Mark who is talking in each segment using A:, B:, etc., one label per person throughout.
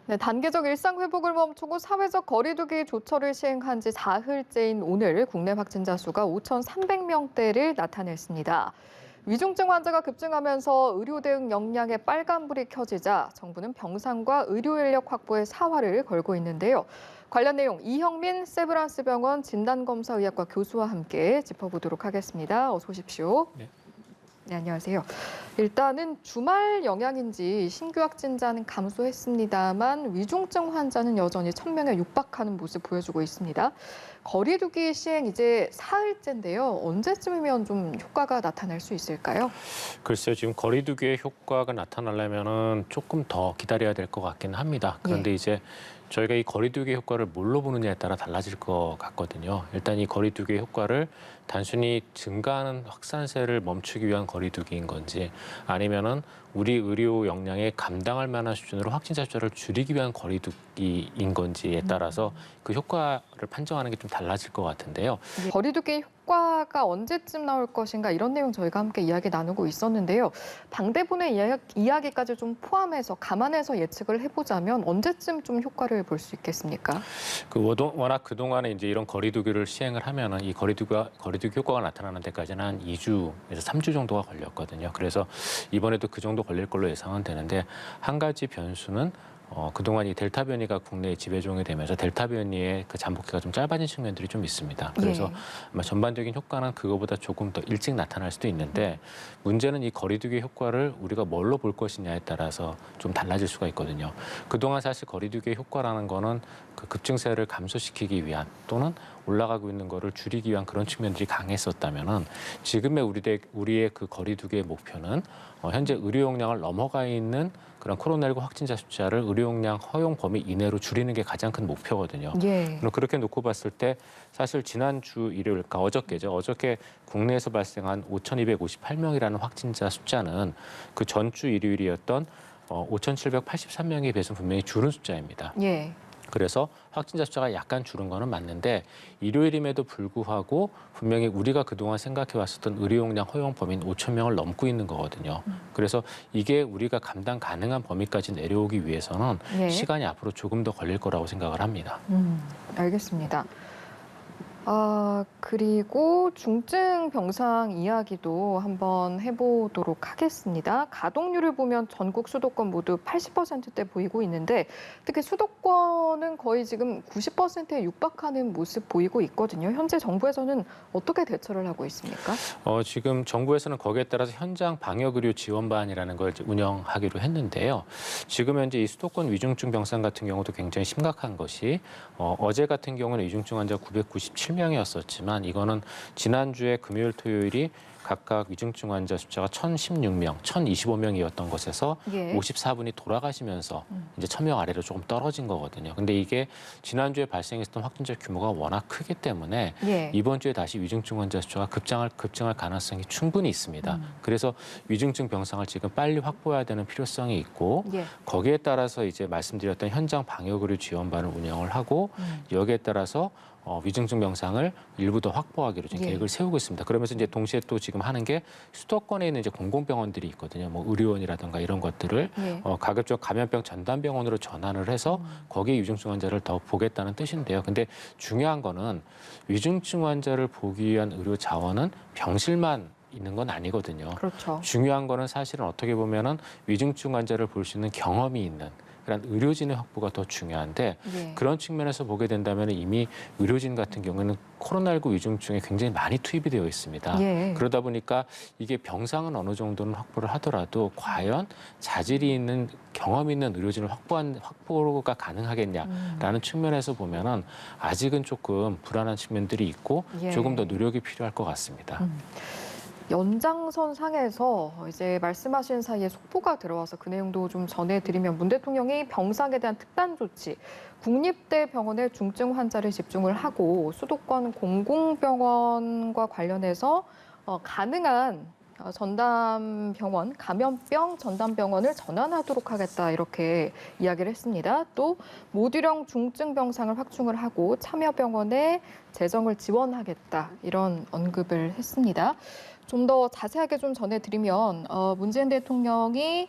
A: 네, 단계적 일상 회복을 멈추고 사회적 거리 두기 조처를 시행한 지 사흘째인 오늘 국내 확진자 수가 5,300명대를 나타냈습니다. 위중증 환자가 급증하면서 의료 대응 역량에 빨간불이 켜지자 정부는 병상과 의료 인력 확보에 사활을 걸고 있는데요. 관련 내용 이형민 세브란스병원 진단검사의학과 교수와 함께 짚어보도록 하겠습니다. 어서 오십시오. 네, 안녕하세요. 일단은 주말 영향인지 신규 확진자는 감소했습니다만 위중증 환자는 여전히 1,000명에 육박하는 모습 보여주고 있습니다. 거리 두기 시행 이제 사흘째인데요. 언제쯤이면 좀 효과가 나타날 수 있을까요?
B: 글쎄요, 지금 거리 두기의 효과가 나타나려면은 조금 더 기다려야 될 것 같긴 합니다. 그런데 이제 저희가 이 거리 두기의 효과를 뭘로 보느냐에 따라 달라질 것 같거든요. 일단 이 거리 두기의 효과를 단순히 증가하는 확산세를 멈추기 위한 거리 두기인 건지 아니면은 우리 의료 역량에 감당할 만한 수준으로 확진자 숫자를 줄이기 위한 거리 두기인 건지에 따라서 그 효과를 판정하는 게 좀 달라질 것 같은데요.
A: 거리 두기 효과가 언제쯤 나올 것인가 이런 내용 저희가 함께 이야기 나누고 있었는데요. 방대본의 이야기까지 좀 포함해서 감안해서 예측을 해보자면 언제쯤 좀 효과를 볼 수 있겠습니까?
B: 워낙 그동안에 이제 이런 거리 두기를 시행을 하면은 이 거리 두기 효과가 나타나는 데까지는 한 2주에서 3주 정도가 걸렸거든요. 그래서 이번에도 그 정도 걸릴 걸로 예상은 되는데 한 가지 변수는 그동안 이 델타 변이가 국내에 지배종이 되면서 델타 변이의 그 잠복기가 좀 짧아진 측면들이 좀 있습니다. 그래서 아마 전반적인 효과는 그거보다 조금 더 일찍 나타날 수도 있는데 문제는 이 거리두기 효과를 우리가 뭘로 볼 것이냐에 따라서 좀 달라질 수가 있거든요. 그동안 사실 거리두기의 효과라는 거는 그 급증세를 감소시키기 위한 또는 올라가고 있는 거를 줄이기 위한 그런 측면들이 강했었다면은 지금의 우리의 그 거리두기의 목표는 현재 의료 역량을 넘어가 있는 그런 코로나19 확진자 숫자를 의료 역량 허용 범위 이내로 줄이는 게 가장 큰 목표거든요. 그럼 그렇게 놓고 봤을 때 사실 지난주 일요일, 그러니까 어저께죠. 어저께 국내에서 발생한 5,258명이라는 확진자 숫자는 그 전주 일요일이었던 5,783명에 비해서 분명히 줄은 숫자입니다. 그래서 확진자 숫자가 약간 줄은 거는 맞는데 일요일임에도 불구하고 분명히 우리가 그동안 생각해 왔었던 의료 역량 허용 범위인 5,000명을 넘고 있는 거거든요. 그래서 이게 우리가 감당 가능한 범위까지 내려오기 위해서는 시간이 앞으로 조금 더 걸릴 거라고 생각을 합니다.
A: 알겠습니다. 그리고 중증 병상 이야기도 한번 해보도록 하겠습니다. 가동률을 보면 전국 수도권 모두 80%대 보이고 있는데 특히 수도권은 거의 지금 90%에 육박하는 모습 보이고 있거든요. 현재 정부에서는 어떻게 대처를 하고 있습니까?
B: 지금 정부에서는 거기에 따라서 현장 방역의료 지원반이라는 걸 이제 운영하기로 했는데요. 지금 현재 이 수도권 위중증 병상 같은 경우도 굉장히 심각한 것이 어제 같은 경우는 위중증 환자 997명이었었지만 이거는 지난주에 금요일, 토요일이 각각 위중증 환자 숫자가 1,016명, 1,025명이었던 것에서 54분이 돌아가시면서 이제 1,000명 아래로 조금 떨어진 거거든요. 근데 이게 지난주에 발생했던 확진자 규모가 워낙 크기 때문에 이번 주에 다시 위중증 환자 숫자가 급증할 가능성이 충분히 있습니다. 그래서 위중증 병상을 지금 빨리 확보해야 되는 필요성이 있고 거기에 따라서 이제 말씀드렸던 현장 방역의료 지원반을 운영을 하고 여기에 따라서 위중증 병상을 일부 더 확보하기로 지금 계획을 세우고 있습니다. 그러면서 이제 동시에 또 지금 하는 게 수도권에 있는 이제 공공병원들이 있거든요. 뭐 의료원이라든가 이런 것들을 가급적 감염병 전담병원으로 전환을 해서 거기에 위중증 환자를 더 보겠다는 뜻인데요. 근데 중요한 거는 위중증 환자를 보기 위한 의료 자원은 병실만 있는 건 아니거든요. 중요한 거는 사실은 어떻게 보면은 위중증 환자를 볼 수 있는 경험이 있는 그런 의료진의 확보가 더 중요한데 그런 측면에서 보게 된다면 이미 의료진 같은 경우는 코로나19 위중증에 굉장히 많이 투입이 되어 있습니다. 그러다 보니까 이게 병상은 어느 정도는 확보를 하더라도 과연 자질이 있는 경험 있는 의료진을 확보가 가능하겠냐라는 측면에서 보면은 아직은 조금 불안한 측면들이 있고 조금 더 노력이 필요할 것 같습니다.
A: 연장선상에서 이제 말씀하신 사이에 속보가 들어와서 그 내용도 좀 전해드리면 문 대통령이 병상에 대한 특단 조치, 국립대 병원에 중증 환자를 집중을 하고 수도권 공공병원과 관련해서 가능한 전담병원, 감염병 전담병원을 전환하도록 하겠다 이렇게 이야기를 했습니다. 또 모듈형 중증 병상을 확충을 하고 참여병원에 재정을 지원하겠다 이런 언급을 했습니다. 좀 더 자세하게 좀 전해드리면 문재인 대통령이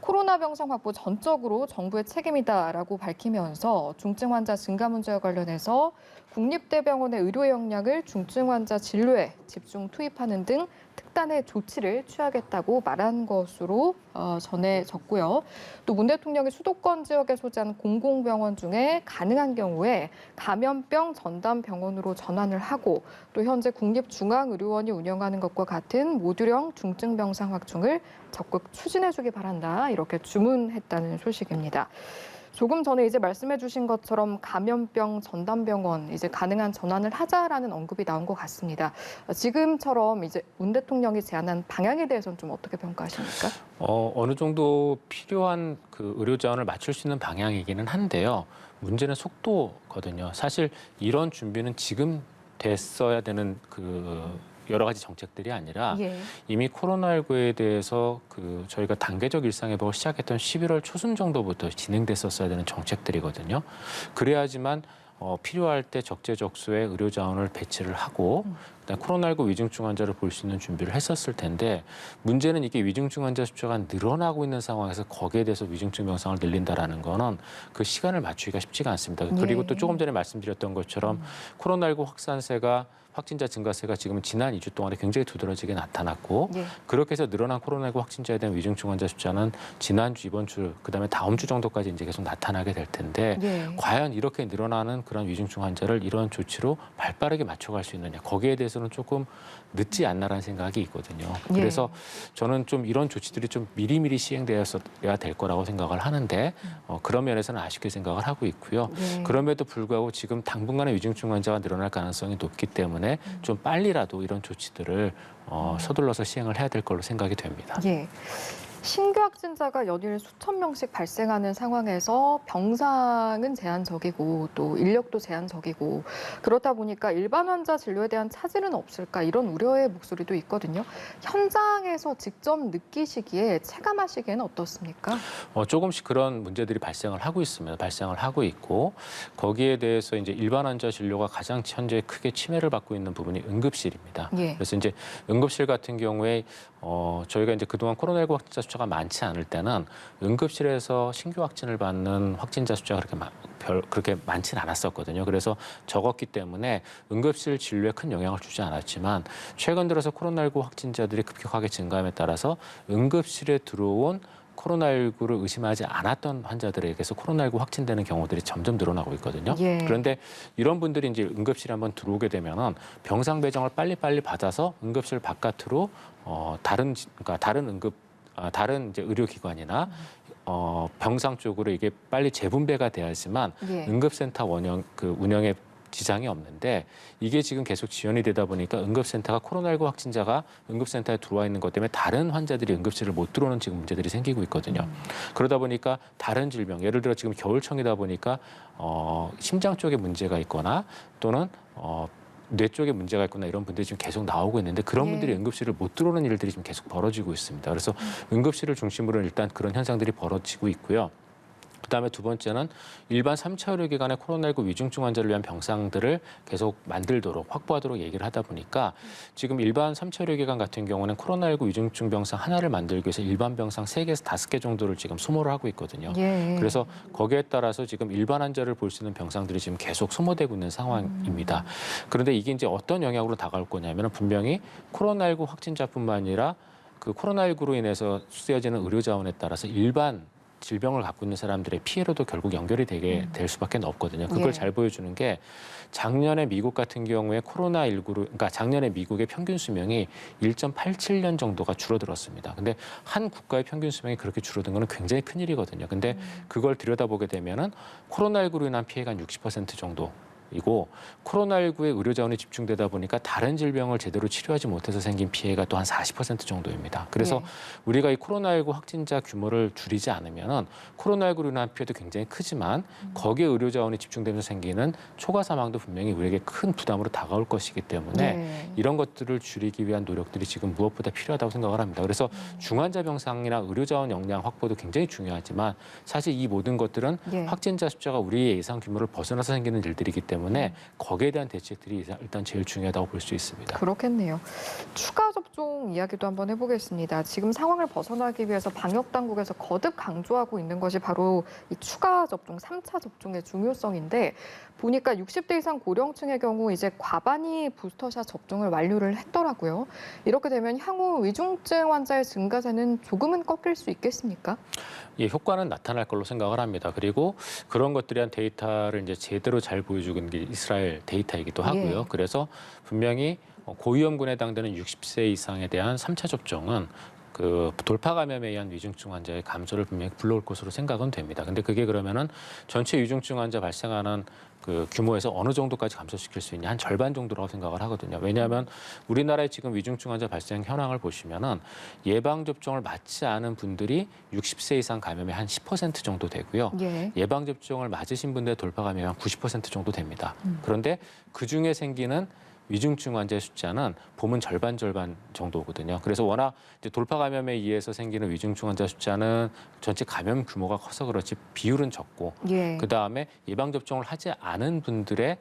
A: 코로나 병상 확보 전적으로 정부의 책임이다라고 밝히면서 중증 환자 증가 문제와 관련해서 국립대병원의 의료 역량을 중증 환자 진료에 집중 투입하는 등 특단의 조치를 취하겠다고 말한 것으로 전해졌고요. 또 문 대통령이 수도권 지역에 소재한 공공병원 중에 가능한 경우에 감염병 전담 병원으로 전환을 하고 또 현재 국립중앙의료원이 운영하는 것과 같은 모듈형 중증 병상 확충을 적극 추진해주기 바란다 이렇게 주문했다는 소식입니다. 조금 전에 이제 말씀해 주신 것처럼 감염병 전담병원 이제 가능한 전환을 하자라는 언급이 나온 것 같습니다. 지금처럼 이제 문 대통령이 제안한 방향에 대해서는 좀 어떻게 평가하십니까?
B: 어느 정도 필요한 그 의료 자원을 맞출 수 있는 방향이기는 한데요. 문제는 속도거든요. 사실 이런 준비는 지금 됐어야 되는 여러 가지 정책들이 아니라
A: 예.
B: 이미 코로나19에 대해서 저희가 단계적 일상회복을 시작했던 11월 초순 정도부터 진행됐었어야 되는 정책들이거든요. 그래야지만 필요할 때 적재적소에 의료 자원을 배치를 하고 그다음 코로나19 위중증 환자를 볼 수 있는 준비를 했었을 텐데 문제는 이게 위중증 환자 숫자가 늘어나고 있는 상황에서 거기에 대해서 위중증 병상을 늘린다라는 거는 그 시간을 맞추기가 쉽지가 않습니다. 그리고 또 조금 전에 말씀드렸던 것처럼 코로나19 확진자 증가세가 지금 지난 2주 동안에 굉장히 두드러지게 나타났고 그렇게 해서 늘어난 코로나19 확진자에 대한 위중증 환자 숫자는 지난주, 이번 주, 그다음에 다음 주 정도까지 이제 계속 나타나게 될 텐데 과연 이렇게 늘어나는 그런 위중증 환자를 이런 조치로 발빠르게 맞춰갈 수 있느냐 거기에 대해서는 조금 늦지 않나라는 생각이 있거든요. 그래서 저는 좀 이런 조치들이 좀 미리미리 시행되어야 될 거라고 생각을 하는데 그런 면에서는 아쉽게 생각을 하고 있고요. 그럼에도 불구하고 지금 당분간의 위중증 환자가 늘어날 가능성이 높기 때문에 좀 빨리라도 이런 조치들을 서둘러서 시행을 해야 될 걸로 생각이 됩니다.
A: 예. 신규 확진자가 연일 수천 명씩 발생하는 상황에서 병상은 제한적이고 또 인력도 제한적이고 그렇다 보니까 일반 환자 진료에 대한 차질은 없을까 이런 우려의 목소리도 있거든요. 현장에서 직접 느끼시기에 체감하시기에는 어떻습니까?
B: 조금씩 그런 문제들이 발생을 하고 있습니다. 발생을 하고 있고 거기에 대해서 이제 일반 환자 진료가 가장 현재 크게 침해를 받고 있는 부분이 응급실입니다. 그래서 이제 응급실 같은 경우에 저희가 이제 그동안 코로나19 확진자 숫자가 많지 않을 때는 응급실에서 신규 확진을 받는 확진자 숫자가 그렇게 많지는 않았었거든요. 그래서 적었기 때문에 응급실 진료에 큰 영향을 주지 않았지만 최근 들어서 코로나19 확진자들이 급격하게 증가함에 따라서 응급실에 들어온 코로나19를 의심하지 않았던 환자들에게서 코로나19 확진되는 경우들이 점점 늘어나고 있거든요. 그런데 이런 분들이 이제 응급실에 한번 들어오게 되면은 병상 배정을 빨리빨리 받아서 응급실 바깥으로 다른 이제 의료기관이나 병상 쪽으로 이게 빨리 재분배가 돼야지만 응급센터 운영에 지장이 없는데 이게 지금 계속 지연이 되다 보니까 응급센터가 코로나19 확진자가 응급센터에 들어와 있는 것 때문에 다른 환자들이 응급실을 못 들어오는 지금 문제들이 생기고 있거든요. 그러다 보니까 다른 질병, 예를 들어 지금 겨울철이다 보니까 심장 쪽에 문제가 있거나 또는 뇌 쪽에 문제가 있거나 이런 분들이 지금 계속 나오고 있는데 그런 분들이 응급실을 못 들어오는 일들이 지금 계속 벌어지고 있습니다. 그래서 응급실을 중심으로 일단 그런 현상들이 벌어지고 있고요. 그다음에 두 번째는 일반 3차 의료기관의 코로나19 위중증 환자를 위한 병상들을 계속 만들도록 확보하도록 얘기를 하다 보니까 지금 일반 3차 의료기관 같은 경우는 코로나19 위중증 병상 하나를 만들기 위해서 일반 병상 3개에서 5개 정도를 지금 소모를 하고 있거든요. 그래서 거기에 따라서 지금 일반 환자를 볼 수 있는 병상들이 지금 계속 소모되고 있는 상황입니다. 그런데 이게 이제 어떤 영향으로 다가올 거냐면 분명히 코로나19 확진자뿐만 아니라 그 코로나19로 인해서 쓰여지는 의료 자원에 따라서 일반 질병을 갖고 있는 사람들의 피해로도 결국 연결이 되게 될 수밖에 없거든요. 그걸 잘 보여주는 게 작년에 미국 같은 경우에 그러니까 작년에 미국의 평균 수명이 1.87년 정도가 줄어들었습니다. 근데 한 국가의 평균 수명이 그렇게 줄어든 거는 굉장히 큰 일이거든요. 근데 그걸 들여다보게 되면은 코로나19로 인한 피해가 한 60% 정도. 이고 코로나19에 의료 자원이 집중되다 보니까 다른 질병을 제대로 치료하지 못해서 생긴 피해가 또 한 40% 정도입니다. 그래서 우리가 이 코로나19 확진자 규모를 줄이지 않으면은 코로나19로 인한 피해도 굉장히 크지만 거기에 의료 자원이 집중되면서 생기는 초과 사망도 분명히 우리에게 큰 부담으로 다가올 것이기 때문에 이런 것들을 줄이기 위한 노력들이 지금 무엇보다 필요하다고 생각을 합니다. 그래서 중환자 병상이나 의료 자원 역량 확보도 굉장히 중요하지만 사실 이 모든 것들은 확진자 숫자가 우리의 예상 규모를 벗어나서 생기는 일들이기 때문에 때문에 거기에 대한 대책들이 일단 제일 중요하다고 볼 수 있습니다.
A: 그렇겠네요. 추가 접종 이야기도 한번 해보겠습니다. 지금 상황을 벗어나기 위해서 방역 당국에서 거듭 강조하고 있는 것이 바로 이 추가 접종, 3차 접종의 중요성인데 보니까 60대 이상 고령층의 경우 이제 과반이 부스터샷 접종을 완료를 했더라고요. 이렇게 되면 향후 위중증 환자의 증가세는 조금은 꺾일 수 있겠습니까?
B: 예, 효과는 나타날 걸로 생각을 합니다. 그리고 그런 것들에 대한 데이터를 이제 제대로 잘 보여주는 게 이스라엘 데이터이기도 하고요.
A: 예.
B: 그래서 분명히 고위험군에 해당되는 60세 이상에 대한 3차 접종은 그 돌파 감염에 의한 위중증 환자의 감소를 분명히 불러올 것으로 생각은 됩니다. 근데 그게 그러면은 전체 위중증 환자 발생하는 그 규모에서 어느 정도까지 감소시킬 수 있냐, 한 절반 정도라고 생각을 하거든요. 왜냐하면 우리나라의 지금 위중증 환자 발생 현황을 보시면은 예방 접종을 맞지 않은 분들이 60세 이상 감염의 한 10% 정도 되고요.
A: 예.
B: 예방 접종을 맞으신 분들의 돌파 감염이 한 90% 정도 됩니다. 그런데 그 중에 생기는 위중증 환자의 숫자는 보면 절반 정도거든요. 그래서 워낙 이제 돌파 감염에 의해서 생기는 위중증 환자 숫자는 전체 감염 규모가 커서 그렇지 비율은 적고
A: 예.
B: 그 다음에 예방 접종을 하지 않은 분들의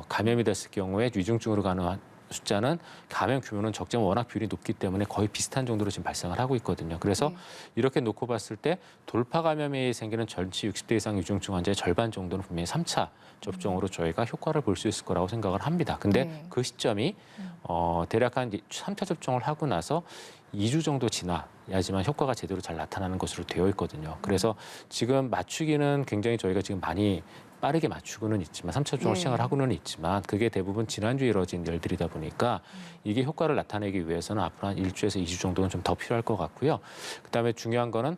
B: 감염이 됐을 경우에 위중증으로 가는 숫자는 감염 규모는 적지만 워낙 비율이 높기 때문에 거의 비슷한 정도로 지금 발생을 하고 있거든요. 그래서
A: 네.
B: 이렇게 놓고 봤을 때 돌파 감염에 의해 생기는 전체 60대 이상 위중증 환자의 절반 정도는 분명히 3차 접종으로 저희가 효과를 볼 수 있을 거라고 생각을 합니다. 근데
A: 네.
B: 그 시점이 대략 한 3차 접종을 하고 나서 2주 정도 지나야지만 효과가 제대로 잘 나타나는 것으로 되어 있거든요. 그래서 지금 맞추기는 굉장히 저희가 지금 많이 빠르게 맞추고는 있지만 3차 접종을
A: 예.
B: 시행을 하고는 있지만 그게 대부분 지난주에 이루어진 일들이다 보니까 이게 효과를 나타내기 위해서는 앞으로 한 1주에서 2주 정도는 좀 더 필요할 것 같고요. 그다음에 중요한 거는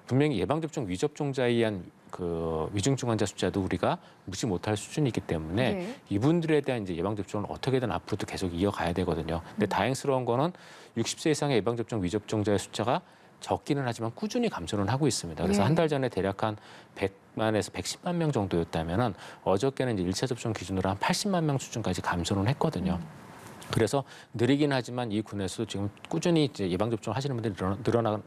B: 분명히 예방접종 위접종자에 의한 그 위중증 환자 숫자도 우리가 무시 못할 수준이 있기 때문에
A: 네.
B: 이분들에 대한 이제 예방접종을 어떻게든 앞으로도 계속 이어가야 되거든요. 근데 다행스러운 거는 60세 이상의 예방접종 위접종자의 숫자가 적기는 하지만 꾸준히 감소는 하고 있습니다. 그래서
A: 예.
B: 한 달 전에 대략 한 100만에서 110만 명 정도였다면은 어저께는 이제 1차 접종 기준으로 한 80만 명 수준까지 감소는 했거든요. 그래서 느리긴 하지만 이 군에서도 지금 꾸준히 이제 예방접종 하시는 분들이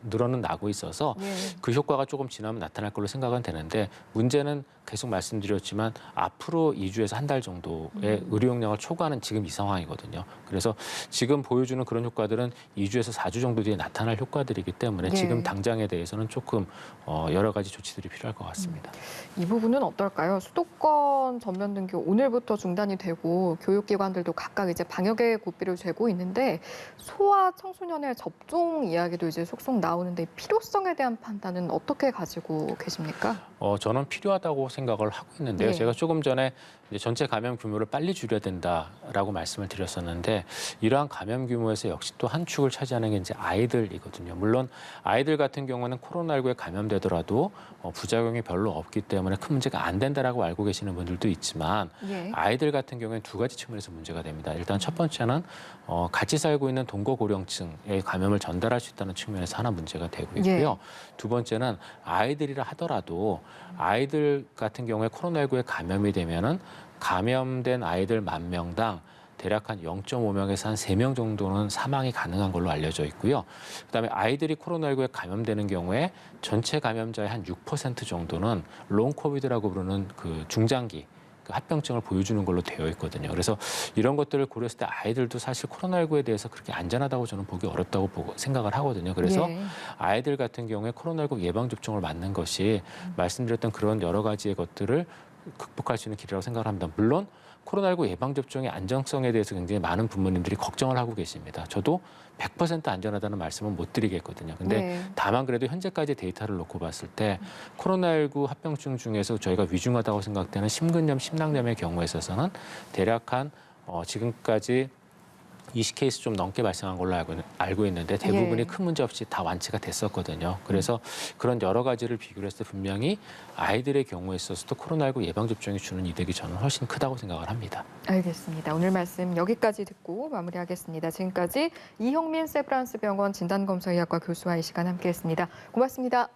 B: 늘어는 나고 있어서
A: 예.
B: 그 효과가 조금 지나면 나타날 걸로 생각은 되는데 문제는 계속 말씀드렸지만 앞으로 2주에서 한 달 정도의 의료 용량을 초과하는 지금 이 상황이거든요. 그래서 지금 보여주는 그런 효과들은 2주에서 4주 정도 뒤에 나타날 효과들이기 때문에
A: 예.
B: 지금 당장에 대해서는 조금 여러 가지 조치들이 필요할 것 같습니다.
A: 이 부분은 어떨까요? 수도권 전면 등교 오늘부터 중단이 되고 교육기관들도 각각 이제 방역의 고삐를 죄고 있는데 소아 청소년의 접종 이야기도 이제 속속 나오는데 필요성에 대한 판단은 어떻게 가지고 계십니까?
B: 저는 필요하다고 생각을 하고 있는데요.
A: 예.
B: 제가 조금 전에 이제 전체 감염 규모를 빨리 줄여야 된다라고 말씀을 드렸었는데 이러한 감염 규모에서 역시 또 한 축을 차지하는 게 이제 아이들이거든요. 물론 아이들 같은 경우는 코로나19에 감염되더라도 부작용이 별로 없기 때문에 큰 문제가 안 된다라고 알고 계시는 분들도 있지만
A: 예.
B: 아이들 같은 경우에는 두 가지 측면에서 문제가 됩니다. 일단 첫 번째는 같이 살고 있는 동거고령층에 감염을 전달할 수 있다는 측면에서 하나 문제가 되고 있고요.
A: 예.
B: 두 번째는 아이들이라 하더라도 아이들 같은 경우에 코로나19에 감염이 되면은 감염된 아이들 10,000명당 대략 한 0.5명에서 한 3명 정도는 사망이 가능한 걸로 알려져 있고요. 그다음에 아이들이 코로나19에 감염되는 경우에 전체 감염자의 한 6% 정도는 롱 코비드라고 부르는 그 중장기 그 합병증을 보여주는 걸로 되어 있거든요. 그래서 이런 것들을 고려했을 때 아이들도 사실 코로나19에 대해서 그렇게 안전하다고 저는 보기 어렵다고 생각을 하거든요. 그래서
A: 예.
B: 아이들 같은 경우에 코로나19 예방접종을 맞는 것이 말씀드렸던 그런 여러 가지의 것들을 극복할 수 있는 길이라고 생각을 합니다. 물론 코로나19 예방접종의 안정성에 대해서 굉장히 많은 부모님들이 걱정을 하고 계십니다. 저도 100% 안전하다는 말씀은 못 드리겠거든요. 근데
A: 네.
B: 다만 그래도 현재까지 데이터를 놓고 봤을 때 코로나19 합병증 중에서 저희가 위중하다고 생각되는 심근염, 심낭염의 경우에 있어서는 대략 한 지금까지 20케이스 좀 넘게 발생한 걸로 알고 있는데 대부분이
A: 예.
B: 큰 문제 없이 다 완치가 됐었거든요. 그래서 그런 여러 가지를 비교를 했을 때 분명히 아이들의 경우에 있어서도 코로나19 예방접종이 주는 이득이 저는 훨씬 크다고 생각을 합니다.
A: 알겠습니다. 오늘 말씀 여기까지 듣고 마무리하겠습니다. 지금까지 이형민 세브란스 병원 진단검사의학과 교수와 이 시간 함께했습니다. 고맙습니다.